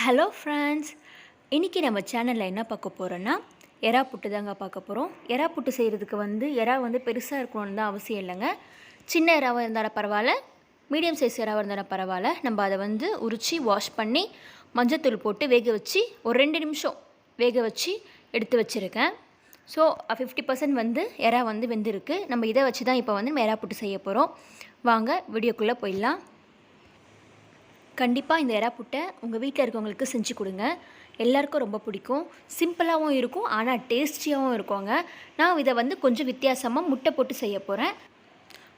Hello friends, இன்றைக்கி நம்ம சேனலில் என்ன பார்க்க போகிறோன்னா எறா புட்டு தாங்க பார்க்க போகிறோம். எறா புட்டு செய்கிறதுக்கு எறா பெருசாக இருக்கணும்னு தான் அவசியம் இல்லைங்க. சின்ன எறாவாக இருந்தாலும் பரவாயில்ல, மீடியம் சைஸ் எறாவாக இருந்தாலும் பரவாயில்ல. நம்ம அதை உரித்து வாஷ் பண்ணி மஞ்சத்தூள் போட்டு வேக வச்சு ஒரு 2 நிமிஷம் வேக வச்சு எடுத்து வச்சுருக்கேன். ஸோ 50% எறா வெந்திருக்கு. நம்ம இதை வச்சு தான் இப்போ நம்ம எறா புட்டு செய்ய போகிறோம். வாங்க வீடியோக்குள்ளே போயிடலாம். கண்டிப்பாக இந்த எறா புட்டை உங்கள் வீட்டில் இருக்கவங்களுக்கு செஞ்சு கொடுங்க. எல்லாருக்கும் ரொம்ப பிடிக்கும். சிம்பிளாகவும் இருக்கும், ஆனால் டேஸ்டியாகவும் இருக்குங்க. நான் இதை கொஞ்சம் வித்தியாசமாக முட்டை போட்டு செய்ய போகிறேன்.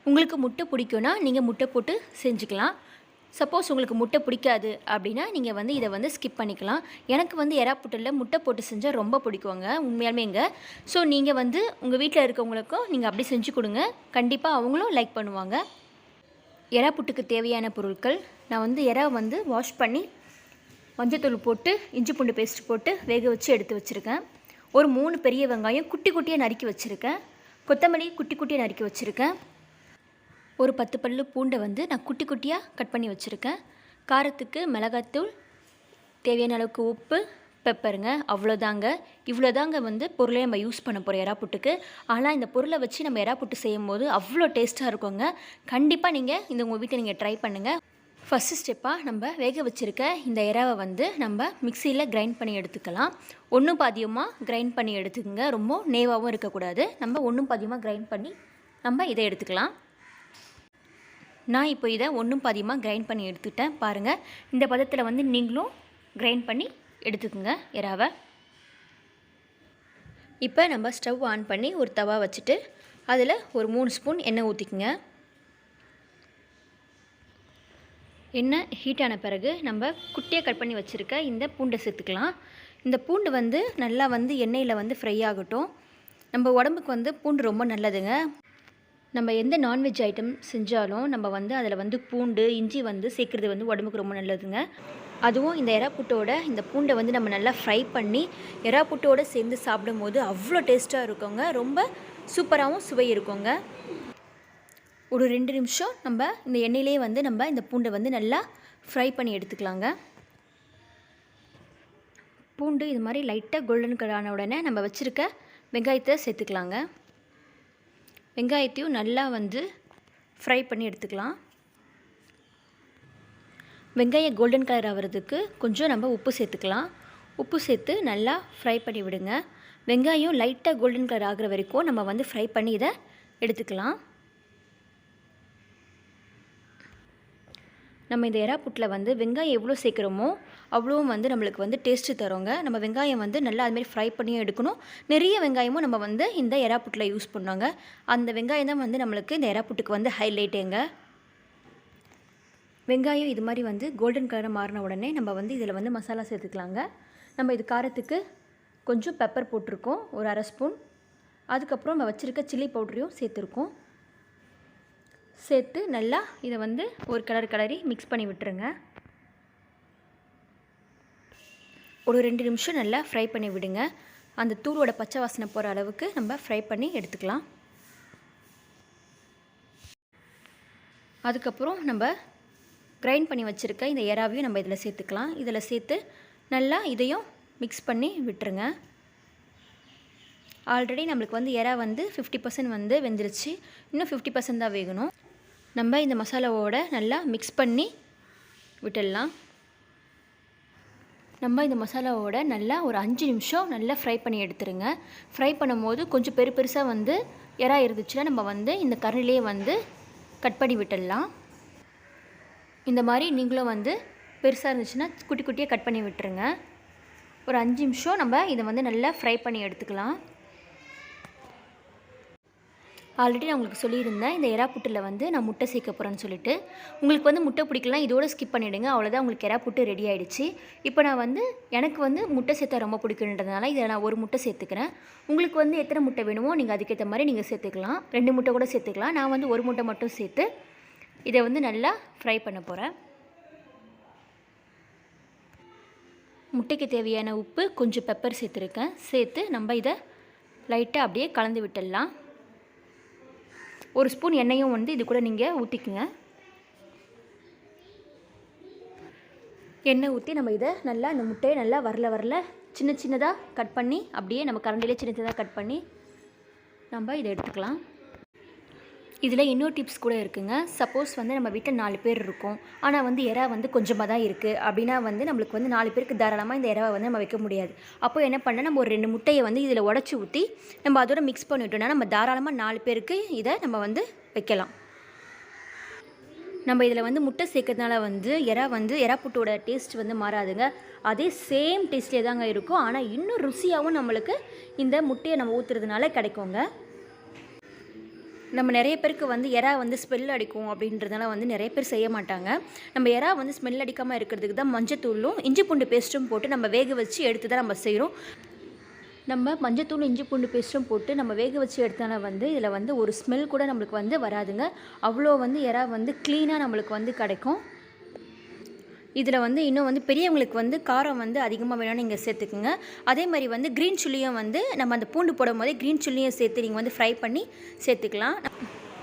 உங்களுக்கு முட்டை பிடிக்கும்னா நீங்கள் முட்டை போட்டு செஞ்சுக்கலாம். சப்போஸ் உங்களுக்கு முட்டை பிடிக்காது அப்படின்னா நீங்கள் இதை ஸ்கிப் பண்ணிக்கலாம். எனக்கு எறா புட்டில் முட்டை போட்டு செஞ்சால் ரொம்ப பிடிக்குங்க, உண்மையாலுமேங்க. ஸோ நீங்கள் உங்கள் வீட்டில் இருக்கவங்களுக்கும் நீங்கள் அப்படி செஞ்சு கொடுங்க. கண்டிப்பாக அவங்களும் லைக் பண்ணுவாங்க. எறா புட்டுக்கு தேவையான பொருட்கள், நான் எறா வாஷ் பண்ணி மஞ்சத்தூள் போட்டு இஞ்சி பூண்டு பேஸ்ட் போட்டு வேக வச்சு எடுத்து வச்சுருக்கேன். ஒரு 3 பெரிய வெங்காயம் குட்டி குட்டியாக நறுக்கி வச்சுருக்கேன். கொத்தமல்லி குட்டி குட்டியாக நறுக்கி வச்சுருக்கேன். ஒரு 10 பல்லு பூண்டை நான் குட்டி குட்டியாக கட் பண்ணி வச்சுருக்கேன். காரத்துக்கு மிளகாத்தூள், தேவையான அளவுக்கு உப்பு, பெப்பருங்க. அவ்வளோதாங்க. இவ்வளோதாங்க பொருளை நம்ம யூஸ் பண்ண போகிறோம் எறா புட்டுக்கு. ஆனால் இந்த பொருளை வச்சு நம்ம எறா புட்டு செய்யும் போது அவ்வளோ டேஸ்ட்டாக இருக்குங்க. கண்டிப்பாக நீங்கள் உங்கள் வீட்டை நீங்கள் ட்ரை பண்ணுங்கள். ஃபஸ்ட்டு ஸ்டெப்பாக நம்ம வேக வச்சுருக்க இந்த எறாவை நம்ம மிக்சியில் கிரைண்ட் பண்ணி எடுத்துக்கலாம். 1 பாதியமாக கிரைண்ட் பண்ணி எடுத்துக்கோங்க. ரொம்ப நேவாகவும் இருக்கக்கூடாது. நம்ம 1 பாதியமாக கிரைண்ட் பண்ணி நம்ம இதை எடுத்துக்கலாம். நான் இப்போ இதை 1 பாதியமாக கிரைண்ட் பண்ணி எடுத்துக்கிட்டேன். பாருங்கள், இந்த பதத்தில் நீங்களும் கிரைண்ட் பண்ணி எடுத்துக்கோங்க எறாவை. இப்போ நம்ம ஸ்டவ் ஆன் பண்ணி ஒரு தவா வச்சுட்டு அதில் ஒரு 3 ஸ்பூன் எண்ணெய் ஊற்றிக்குங்க. எண்ணெய் ஹீட் ஆன பிறகு நம்ம குட்டியாக கட் பண்ணி வச்சுருக்க இந்த பூண்டை சேர்த்துக்கலாம். இந்த பூண்டு நல்லா எண்ணெயில் ஃப்ரை ஆகட்டும். நம்ம உடம்புக்கு பூண்டு ரொம்ப நல்லதுங்க. நம்ம எந்த நான்வெஜ் ஐட்டம் செஞ்சாலும் நம்ம அதில் பூண்டு, இஞ்சி சேர்க்குறது உடம்புக்கு ரொம்ப நல்லதுங்க. அதுவும் இந்த எறா புட்டோட இந்த பூண்டை நம்ம நல்லா ஃப்ரை பண்ணி எறா புட்டோடு சேர்ந்து சாப்பிடும் போது அவ்வளோ டேஸ்ட்டாக இருக்குங்க. ரொம்ப சூப்பராகவும் சுவை இருக்குங்க. ஒரு 2 நிமிஷம் நம்ம இந்த எண்ணெயிலே நம்ம இந்த பூண்டை நல்லா ஃப்ரை பண்ணி எடுத்துக்கலாங்க. பூண்டு இது மாதிரி லைட்டாக கோல்டன் கலர் ஆன உடனே நம்ம வச்சுருக்க வெங்காயத்தை சேர்த்துக்கலாங்க. வெங்காயத்தையும் நல்லா ஃப்ரை பண்ணி எடுத்துக்கலாம். வெங்காயம் கோல்டன் கலர் ஆகிறதுக்கு கொஞ்சம் நம்ம உப்பு சேர்த்துக்கலாம். உப்பு சேர்த்து நல்லா ஃப்ரை பண்ணி விடுங்க. வெங்காயம் லைட்டாக கோல்டன் கலர் ஆகிற வரைக்கும் நம்ம ஃப்ரை பண்ணி இதை எடுத்துக்கலாம். நம்ம இந்த எறா புட்டில் வெங்காயம் எவ்வளோ சேர்க்குறோமோ அவ்வளோவும் நம்மளுக்கு டேஸ்ட்டு தரோங்க. நம்ம வெங்காயம் நல்லா அதுமாரி ஃப்ரை பண்ணியும் எடுக்கணும். நிறைய வெங்காயமும் நம்ம இந்த எறா புட்டில் யூஸ் பண்ணுவாங்க. அந்த வெங்காயம் தான் நம்மளுக்கு இந்த எறா புட்டுக்கு ஹைலைட்டுங்க. வெங்காயம் இது மாதிரி கோல்டன் கலராக மாறின உடனே நம்ம இதில் மசாலா சேர்த்துக்கலாங்க. நம்ம இது காரத்துக்கு கொஞ்சம் பெப்பர் போட்டிருக்கோம், ஒரு 1/2 ஸ்பூன். அதுக்கப்புறம் நம்ம வச்சுருக்க சில்லி பவுடரையும் சேர்த்துருக்கோம். சேர்த்து நல்லா இதை ஒரு கிளறி மிக்ஸ் பண்ணி விட்டுருங்க. ஒரு 2 நிமிஷம் நல்லா ஃப்ரை பண்ணி விடுங்க. அந்த தூளோட பச்சை வாசனை போகிற அளவுக்கு நம்ம ஃப்ரை பண்ணி எடுத்துக்கலாம். அதுக்கப்புறம் நம்ம கிரைண்ட் பண்ணி வச்சுருக்க இந்த எறாவையும் நம்ம இதில் சேர்த்துக்கலாம். இதில் சேர்த்து நல்லா இதையும் மிக்ஸ் பண்ணி விட்டுருங்க. ஆல்ரெடி நம்மளுக்கு எறா 50% வெந்துருச்சு. இன்னும் 50% தான் வேகணும். நம்ம இந்த மசாலாவோட நல்லா மிக்ஸ் பண்ணி விட்டுடலாம். நம்ம இந்த மசாலாவோட நல்லா ஒரு 5 நிமிஷம் நல்லா ஃப்ரை பண்ணி எடுத்துருங்க. ஃப்ரை பண்ணும்போது கொஞ்சம் பெருசாக எறா இருந்துச்சுன்னா நம்ம இந்த கரண்டிலே கட் பண்ணி விட்டுடலாம். இந்த மாதிரி நீங்களும் பெருசாக இருந்துச்சுன்னா குட்டி குட்டியாக கட் பண்ணி விட்டுருங்க. ஒரு 5 நிமிஷம் நம்ம இதை நல்லா ஃப்ரை பண்ணி எடுத்துக்கலாம். ஆல்ரெடி நான் உங்களுக்கு சொல்லியிருந்தேன், இந்த எறா புட்டில் நான் முட்டை சேர்க்க போகிறேன்னு சொல்லிட்டு. உங்களுக்கு முட்டை பிடிக்கலாம், இதோட ஸ்கிப் பண்ணிவிடுங்க. அவ்வளோதான், உங்களுக்கு எறா புட்டு ரெடி ஆகிடுச்சு. இப்போ நான் எனக்கு முட்டை சேர்த்தா ரொம்ப பிடிக்குன்றதுனால இதை நான் ஒரு முட்டை சேர்த்துக்கிறேன். உங்களுக்கு எத்தனை முட்டை வேணுமோ நீங்கள் அதுக்கேற்ற மாதிரி நீங்கள் சேர்த்துக்கலாம். 2 முட்டை கூட சேர்த்துக்கலாம். நான் ஒரு முட்டை மட்டும் சேர்த்து இதை நல்லா ஃப்ரை பண்ண போகிறேன். முட்டைக்கு தேவையான உப்பு, கொஞ்சம் பெப்பர் சேர்த்துருக்கேன். சேர்த்து நம்ம இதை லைட்டாக அப்படியே கலந்து விட்டுடலாம். ஒரு ஸ்பூன் எண்ணெயும் இது கூட நீங்கள் ஊற்றிக்குங்க. எண்ணெய் ஊற்றி நம்ம இதை நல்லா இந்த முட்டையை நல்லா வரல சின்ன சின்னதாக கட் பண்ணி அப்படியே நம்ம கரண்டிலே சின்ன சின்னதாக கட் பண்ணி நம்ம இதை எடுத்துக்கலாம். இதில் இன்னொரு டிப்ஸ் கூட இருக்குங்க. சப்போஸ் வந்து நம்ம வீட்டில் 4 பேர் இருக்கோம், ஆனால் வந்து எறா வந்து கொஞ்சமாக தான் இருக்குது அப்படின்னா வந்து நம்மளுக்கு வந்து 4 பேருக்கு தாராளமாக இந்த எறாவை வந்து நம்ம வைக்க முடியாது. அப்போ என்ன பண்ணால் நம்ம ஒரு 2 முட்டையை வந்து இதில் உடச்சி ஊற்றி நம்ம அதோட மிக்ஸ் பண்ணிவிட்டோம்னா நம்ம தாராளமாக 4 பேருக்கு இதை நம்ம வந்து வைக்கலாம். நம்ம இதில் வந்து முட்டை சேர்க்கறதுனால வந்து எறா புட்டோட டேஸ்ட் வந்து மாறாதுங்க. அதே சேம் டேஸ்ட்லேயே தாங்க இருக்கும். ஆனால் இன்னும் ருசியாகவும் நம்மளுக்கு இந்த முட்டையை நம்ம ஊற்றுறதுனால கிடைக்குங்க. நம்ம நிறைய பேருக்கு வந்து எறா வந்து ஸ்மெல் அடிக்கும் அப்படின்றதுனால வந்து நிறைய பேர் செய்ய மாட்டாங்க. நம்ம எறா வந்து ஸ்மெல் அடிக்காமல் இருக்கிறதுக்கு தான் மஞ்சத்தூளும் இஞ்சி பூண்டு பேஸ்ட்டும் போட்டு நம்ம வேக வச்சு எடுத்து தான் நம்ம செய்கிறோம். நம்ம மஞ்சத்தூள் இஞ்சி பூண்டு பேஸ்ட்டும் போட்டு நம்ம வேக வச்சு எடுத்தால வந்து இதில் வந்து ஒரு ஸ்மெல் கூட நம்மளுக்கு வந்து வராதுங்க. அவ்வளோ வந்து எறா வந்து க்ளீனாக நம்மளுக்கு வந்து கிடைக்கும். இதில் வந்து இன்னும் வந்து பெரியவங்களுக்கு வந்து காரம் வந்து அதிகமாக வேணும்னு நீங்கள் சேர்த்துக்குங்க. அதே மாதிரி வந்து க்ரீன் சில்லியும் வந்து நம்ம அந்த பூண்டு போடும் போதே க்ரீன் சில்லியும் சேர்த்து நீங்கள் வந்து ஃப்ரை பண்ணி சேர்த்துக்கலாம்.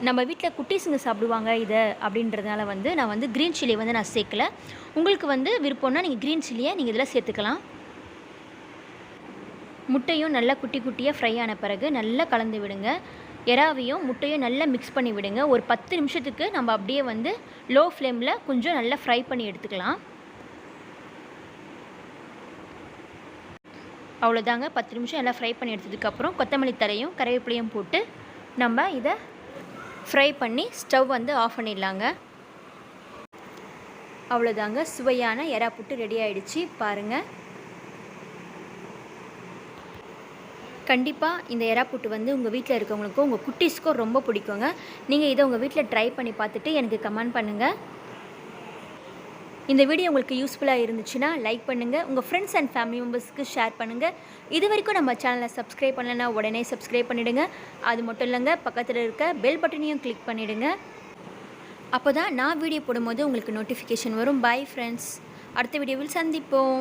நம்ம வீட்டில் குட்டீஸுங்க சாப்பிடுவாங்க இதை அப்படின்றதுனால வந்து நான் வந்து க்ரீன் சில்லியை வந்து நான் சேர்க்கல. உங்களுக்கு வந்து விருப்பம்னா நீங்கள் க்ரீன் சில்லியை நீங்கள் இதில் சேர்த்துக்கலாம். முட்டையும் நல்லா குட்டி குட்டியாக ஃப்ரை ஆன பிறகு நல்லா கலந்து விடுங்க. எறாவையும் முட்டையும் நல்லா மிக்ஸ் பண்ணி விடுங்க. ஒரு 10 நிமிஷத்துக்கு நம்ம அப்படியே வந்து லோ ஃப்ளேமில் கொஞ்சம் நல்லா ஃப்ரை பண்ணி எடுத்துக்கலாம். அவ்வளோதாங்க. 10 நிமிஷம் எல்லாம் ஃப்ரை பண்ணி எடுத்ததுக்கப்புறம் கொத்தமல்லி தழையும் கறிவேப்பிலையும் போட்டு நம்ம இதை ஃப்ரை பண்ணி ஸ்டவ் வந்து ஆஃப் பண்ணிடலாங்க. அவ்வளோதாங்க, சுவையான எறா புட்டு ரெடி ஆகிடுச்சு பாருங்கள். கண்டிப்பாக இந்த எறா புட்டு வந்து உங்கள் வீட்டில் இருக்கவங்களுக்கும் உங்கள் குட்டீஸ்க்கும் ரொம்ப பிடிக்குங்க. நீங்கள் இதை உங்கள் வீட்டில் ட்ரை பண்ணி பார்த்துட்டு எனக்கு கமெண்ட் பண்ணுங்கள். இந்த வீடியோ உங்களுக்கு யூஸ்ஃபுல்லாக இருந்துச்சுன்னா லைக் பண்ணுங்கள், உங்கள் ஃப்ரெண்ட்ஸ் அண்ட் ஃபேமிலி மெம்பர்ஸ்க்கு ஷேர் பண்ணுங்கள். இது வரைக்கும் நம்ம சேனலை சப்ஸ்கிரைப் பண்ணலைன்னா உடனே சப்ஸ்கிரைப் பண்ணிவிடுங்க. அது மட்டும் இல்லைங்க, பக்கத்தில் இருக்க பெல் பட்டனையும் கிளிக் பண்ணிவிடுங்க. அப்போ தான் நான் வீடியோ போடும்போது உங்களுக்கு நோட்டிஃபிகேஷன் வரும். பை ஃப்ரெண்ட்ஸ், அடுத்த வீடியோவில் சந்திப்போம்.